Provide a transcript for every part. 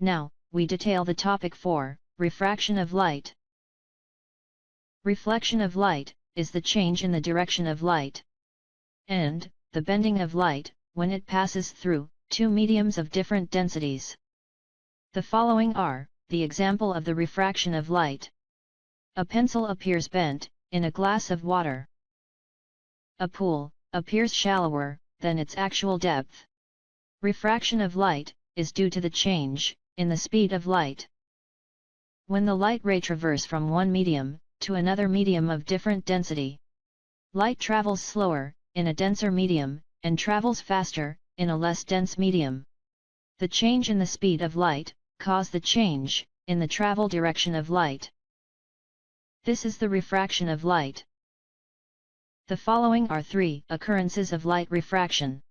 Now, we detail the topic 4, refraction of light. Reflection of light is the change in the direction of light, and the bending of light when it passes through two mediums of different densities. The following are the example of the refraction of light. A pencil appears bent in a glass of water. A pool appears shallower than its actual depth. Refraction of light is due to the change in the speed of light. When the light ray traverses from one medium to another medium of different density, light travels slower in a denser medium and travels faster in a less dense medium. The change in the speed of light causes the change in the travel direction of light. This is the refraction of light. The following are 3 occurrences of light refraction.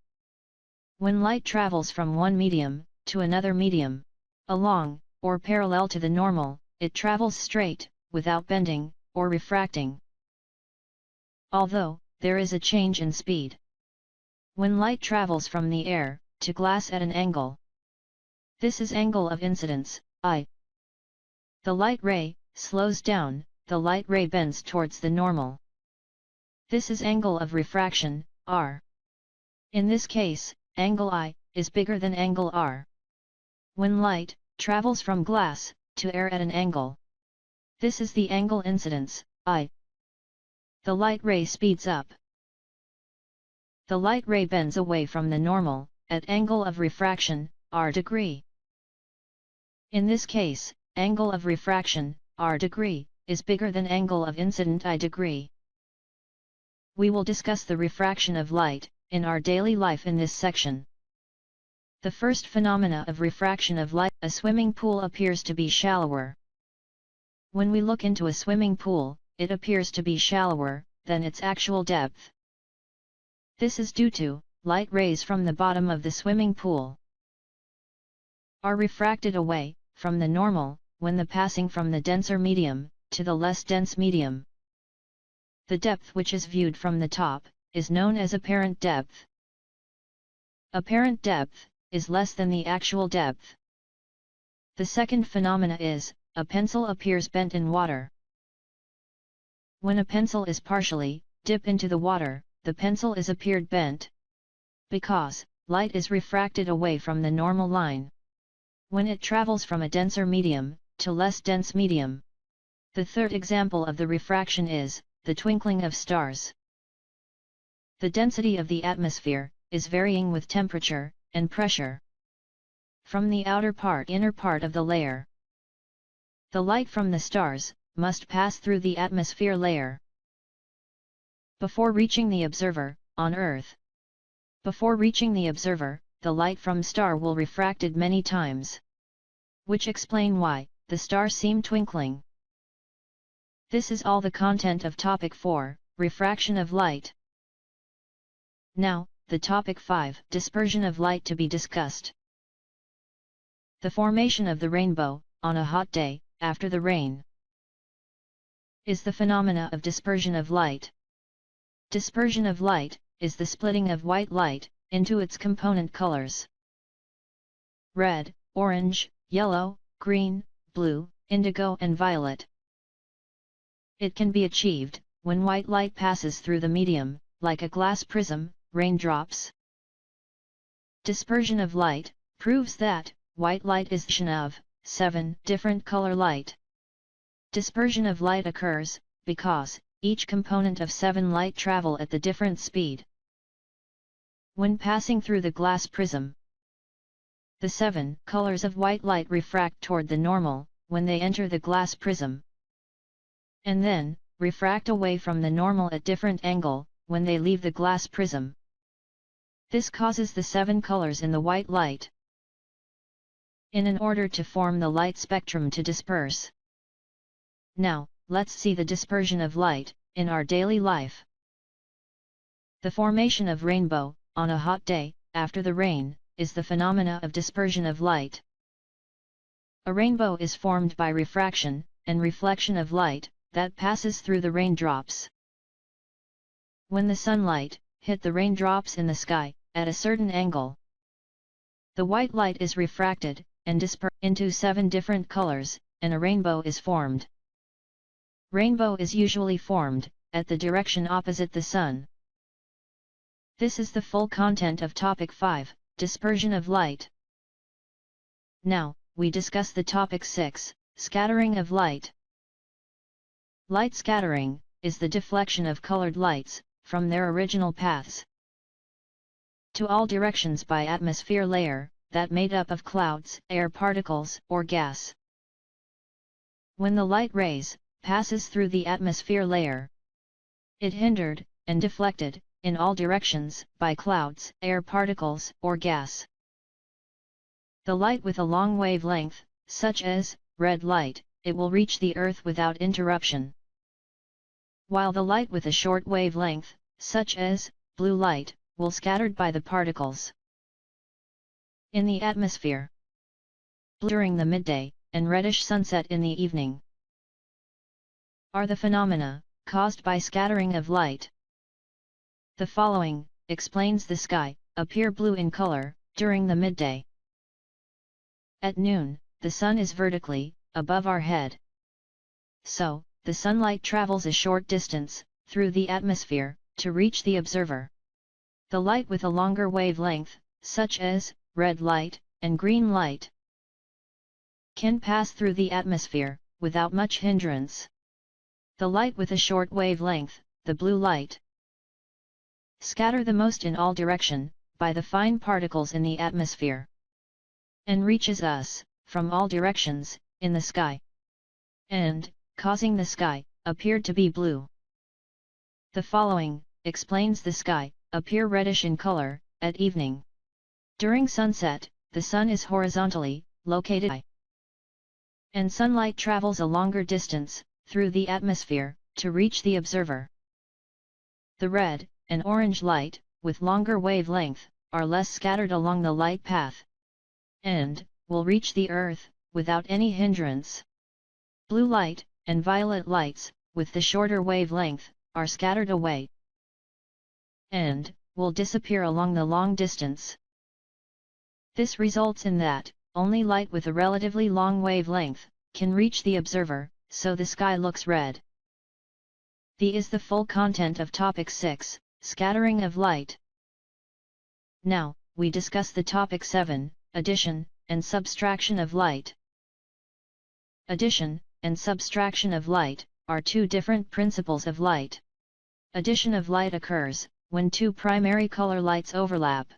When light travels from one medium to another medium, along or parallel to the normal, it travels straight, without bending or refracting. Although there is a change in speed. When light travels from the air to glass at an angle, this is angle of incidence, I. The light ray slows down, the light ray bends towards the normal. This is angle of refraction, R. In this case, angle I is bigger than angle R. When light travels from glass to air at an angle, this is the angle incidence, I. The light ray speeds up. The light ray bends away from the normal, at angle of refraction, R degree. In this case, angle of refraction, R degree, is bigger than angle of incident I degree. We will discuss the refraction of light in our daily life in this section. The first phenomena of refraction of light: a swimming pool appears to be shallower. When we look into a swimming pool, it appears to be shallower than its actual depth. This is due to light rays from the bottom of the swimming pool are refracted away from the normal when the passing from the denser medium to the less dense medium. The depth which is viewed from the top is known as apparent depth. Apparent depth is less than the actual depth. The second phenomena is, a pencil appears bent in water. When a pencil is partially dipped into the water, the pencil is appeared bent, because light is refracted away from the normal line when it travels from a denser medium to less dense medium. The third example of the refraction is the twinkling of stars. The density of the atmosphere is varying with temperature and pressure. From the inner part of the layer, the light from the stars must pass through the atmosphere layer before reaching the observer on Earth. Before reaching the observer, the light from star will refracted many times, which explain why the stars seem twinkling. This is all the content of topic 4, refraction of light. Now, the topic 5, dispersion of light, to be discussed. The formation of the rainbow on a hot day after the rain is the phenomena of dispersion of light. Dispersion of light is the splitting of white light into its component colors: red, orange, yellow, green, blue, indigo and violet. It can be achieved when white light passes through the medium, like a glass prism, raindrops. Dispersion of light proves that white light is one of 7 different color light. Dispersion of light occurs because each component of 7 light travel at the different speed. When passing through the glass prism, the 7 colors of white light refract toward the normal when they enter the glass prism, and then refract away from the normal at different angle when they leave the glass prism. This causes the 7 colors in the white light in order to form the light spectrum to disperse. Now, let's see the dispersion of light in our daily life. The formation of rainbow on a hot day after the rain is the phenomena of dispersion of light. A rainbow is formed by refraction and reflection of light that passes through the raindrops. When the sunlight hit the raindrops in the sky at a certain angle, the white light is refracted and dispersed into 7 different colors, and a rainbow is formed. Rainbow is usually formed at the direction opposite the Sun. This is the full content of Topic 5, Dispersion of Light. Now, we discuss the Topic 6, Scattering of Light. Light scattering is the deflection of colored lights from their original paths to all directions by atmosphere layer that made up of clouds, air particles, or gas. When the light rays passes through the atmosphere layer, it hindered and deflected in all directions by clouds, air particles, or gas. The light with a long wavelength, such as red light, it will reach the Earth without interruption. While the light with a short wavelength, such as blue light, will scattered by the particles in the atmosphere during the midday and reddish sunset in the evening are the phenomena caused by scattering of light. The following explains the sky appear blue in color during the midday. At noon, the sun is vertically above our head. So, the sunlight travels a short distance through the atmosphere to reach the observer. The light with a longer wavelength, such as red light and green light, can pass through the atmosphere without much hindrance. The light with a short wavelength, the blue light, scatter the most in all direction by the fine particles in the atmosphere and reaches us from all directions in the sky, and causing the sky appeared to be blue. The following explains the sky appear reddish in color at evening. During sunset, the sun is horizontally located and sunlight travels a longer distance through the atmosphere to reach the observer. The red and orange light with longer wavelength are less scattered along the light path and will reach the Earth without any hindrance. Blue light and violet lights with the shorter wavelength are scattered away and will disappear along the long distance. This results in that only light with a relatively long wavelength can reach the observer, so the sky looks red. The is the full content of Topic 6, Scattering of Light. Now, we discuss the Topic 7, Addition and Subtraction of Light. Addition and subtraction of light are two different principles of light. Addition of light occurs when two primary color lights overlap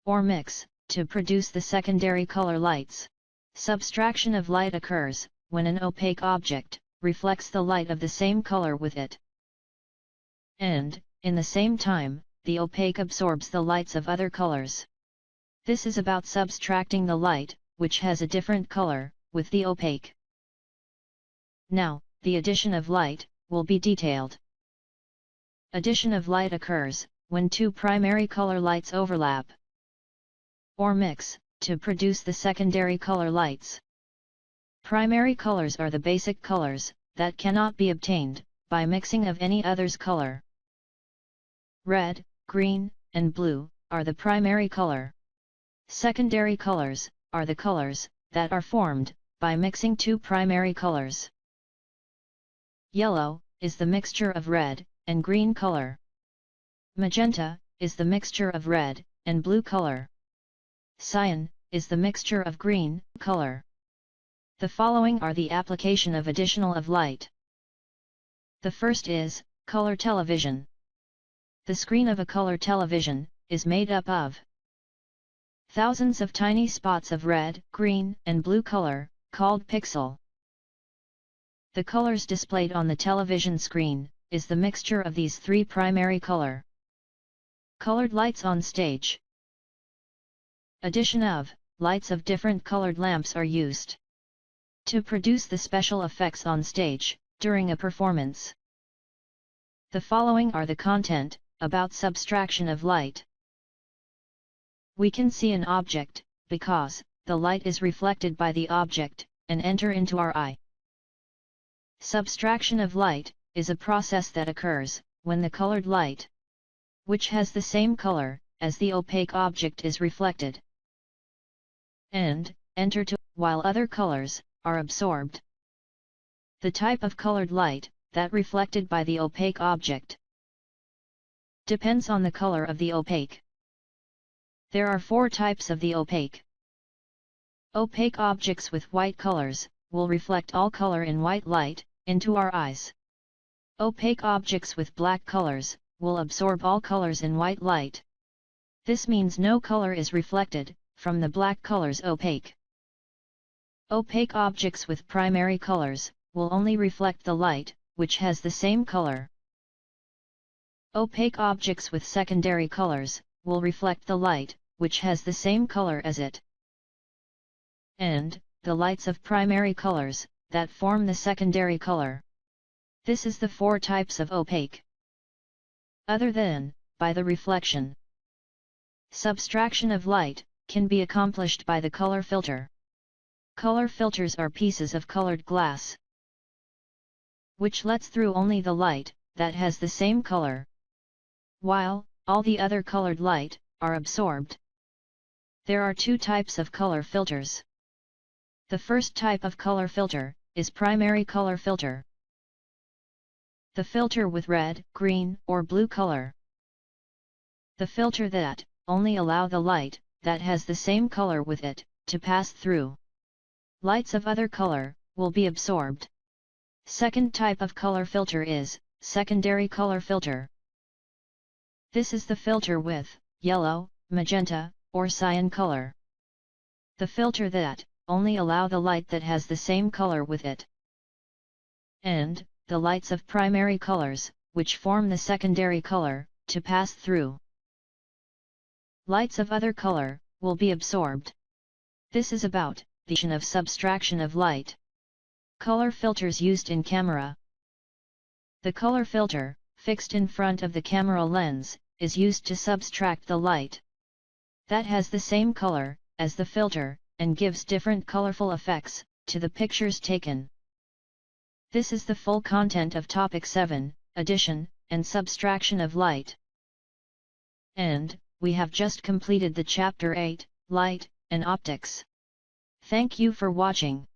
or mix to produce the secondary color lights. Subtraction of light occurs when an opaque object reflects the light of the same color with it, and, in the same time, the opaque absorbs the lights of other colors. This is about subtracting the light, which has a different color, with the opaque. Now, the addition of light will be detailed. Addition of light occurs when two primary color lights overlap or mix to produce the secondary color lights. Primary colors are the basic colors that cannot be obtained by mixing of any other's color. Red, green, and blue are the primary color. Secondary colors are the colors that are formed by mixing two primary colors. Yellow is the mixture of red and green color. Magenta is the mixture of red and blue color. Cyan is the mixture of green color. The following are the application of additional of light. The first is color television. The screen of a color television is made up of thousands of tiny spots of red, green, and blue color, called pixel. The colors displayed on the television screen is the mixture of these three primary color. Colored lights on stage. Addition of lights of different colored lamps are used to produce the special effects on stage during a performance. The following are the content about subtraction of light. We can see an object because the light is reflected by the object and enter into our eye. Subtraction of light is a process that occurs when the colored light, which has the same color as the opaque object, is reflected and enter to while other colors are absorbed. The type of colored light that reflected by the opaque object depends on the color of the opaque. There are 4 types of the opaque. Opaque objects with white colors will reflect all color in white light into our eyes. Opaque objects with black colors will absorb all colors in white light. This means no color is reflected from the black colors opaque. Opaque objects with primary colors will only reflect the light which has the same color. Opaque objects with secondary colors will reflect the light which has the same color as it. And the lights of primary colors that form the secondary color. This is the 4 types of opaque. Other than by the reflection. Subtraction of light can be accomplished by the color filter. Color filters are pieces of colored glass which lets through only the light that has the same color, while all the other colored light are absorbed. There are 2 types of color filters. The first type of color filter is primary color filter. The filter with red, green, or blue color. The filter that only allow the light that has the same color with it to pass through. Lights of other color will be absorbed. Second type of color filter is secondary color filter. This is the filter with yellow, magenta, or cyan color. The filter that only allow the light that has the same color with it. And the lights of primary colors, which form the secondary color, to pass through. Lights of other color will be absorbed. This is about the of subtraction of light. Color filters used in camera. The color filter, fixed in front of the camera lens, is used to subtract the light that has the same color as the filter, and gives different colorful effects to the pictures taken. This is the full content of Topic 7, Addition and Subtraction of Light. And we have just completed the Chapter 8, Light and Optics. Thank you for watching.